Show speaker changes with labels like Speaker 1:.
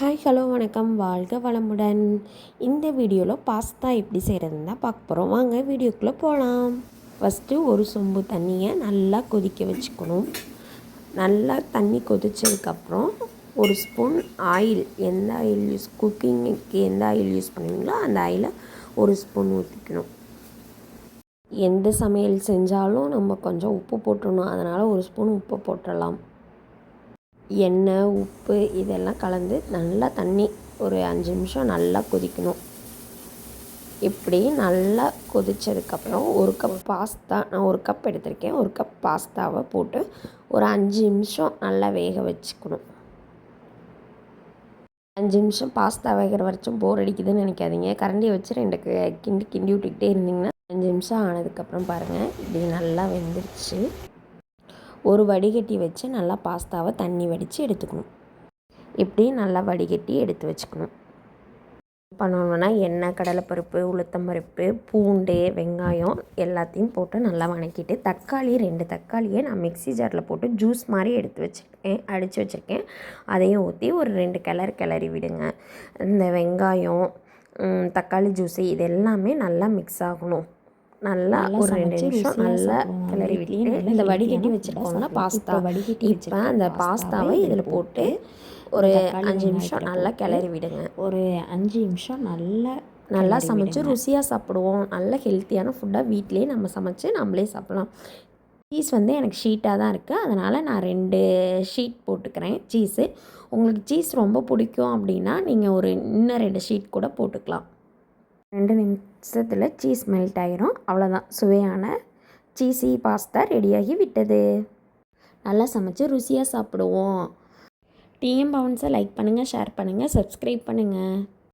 Speaker 1: Hi hello வணக்கம், வாழ்க வளமுடன். இந்த வீடியோவில் பாஸ்தா எப்படி செய்கிறதுன்னு தான் பார்க்க போகிறோம். வாங்க வீடியோக்குள்ளே போகலாம். ஃபஸ்ட்டு ஒரு சொம்பு தண்ணியை நல்லா கொதிக்க வச்சுக்கணும். நல்லா தண்ணி கொதித்ததுக்கப்புறம் ஒரு ஸ்பூன் ஆயில், எந்த ஆயில் குக்கிங்குக்கு எந்த ஆயில் யூஸ் பண்ணுவீங்களோ அந்த ஆயிலை ஒரு ஸ்பூன் ஊற்றிக்கணும். எந்த சமையல் செஞ்சாலும் நம்ம கொஞ்சம் உப்பு போட்டுடணும், அதனால் ஒரு ஸ்பூன் உப்பு போட்டுடலாம். எண்ணெய், உப்பு இதெல்லாம் கலந்து நல்லா தண்ணி ஒரு 5 நிமிஷம் நல்லா கொதிக்கணும். இப்படி நல்லா கொதித்ததுக்கப்புறம் ஒரு கப் பாஸ்தா, நான் ஒரு கப் எடுத்திருக்கேன், ஒரு கப் பாஸ்தாவை போட்டு ஒரு 5 நிமிஷம் நல்லா வேக வச்சுக்கணும். 5 நிமிஷம் பாஸ்தா வேகிற வரைக்கும் போர் அடிக்குதுன்னு நினைக்காதீங்க. கரண்டியை வச்சு 2 கிண்டி விட்டுக்கிட்டே இருந்திங்கன்னா 5 நிமிஷம் ஆனதுக்கப்புறம் பாருங்கள், இப்படி நல்லா வெந்துருச்சு. ஒரு வடிகட்டி வச்சு நல்லா பாஸ்தாவை தண்ணி வடித்து எடுத்துக்கணும். இப்படி நல்லா வடிகட்டி எடுத்து வச்சுக்கணும். பண்ணணுன்னா எண்ணெய், கடலைப்பருப்பு, உளுத்தம்பருப்பு, பூண்டு, வெங்காயம் எல்லாத்தையும் போட்டு நல்லா வணக்கிட்டு, தக்காளி 2 தக்காளியை நான் மிக்ஸி ஜாரில் போட்டு ஜூஸ் மாதிரி எடுத்து வச்சுருக்கேன், அடித்து வச்சுருக்கேன். அதையும் ஊற்றி ஒரு 2 கிளறி விடுங்க. இந்த வெங்காயம், தக்காளி ஜூஸு இது எல்லாமே நல்லா மிக்ஸ் ஆகணும். நல்லா ஒரு 2 நிமிஷம் நல்லா கிளறி விட்டு இந்த வடிகட்டி வச்சுருக்கோம்னா பாஸ்தா, இப்போ அந்த பாஸ்தாவை இதில் போட்டு ஒரு 5 நிமிஷம் நல்லா கிளறி விடுங்க.
Speaker 2: ஒரு 5 நிமிஷம்
Speaker 1: நல்லா சமைச்சு ருசியாக சாப்பிடுவோம். நல்ல ஹெல்த்தியான ஃபுட்டாக வீட்டிலே நம்ம சமைச்சு நம்மளே சாப்பிட்லாம். சீஸ் எனக்கு ஷீட்டாக தான் இருக்குது, அதனால் நான் 2 ஷீட் போட்டுக்கிறேன் சீஸு. உங்களுக்கு சீஸ் ரொம்ப பிடிக்கும் அப்படின்னா நீங்கள் ஒரு இன்னும் 2 ஷீட் கூட போட்டுக்கலாம். 2 நிமிஷத்தில் சீஸ் மெல்ட் ஆகிரும். அவ்வளோதான், சுவையான சீஸி பாஸ்தா ரெடியாகி விட்டது. நல்லா சமைச்சு ருசியாக சாப்பிடுவோம். டிஎம் பவன்ஸை லைக் பண்ணுங்கள், ஷேர் பண்ணுங்கள், சப்ஸ்கிரைப் பண்ணுங்கள்.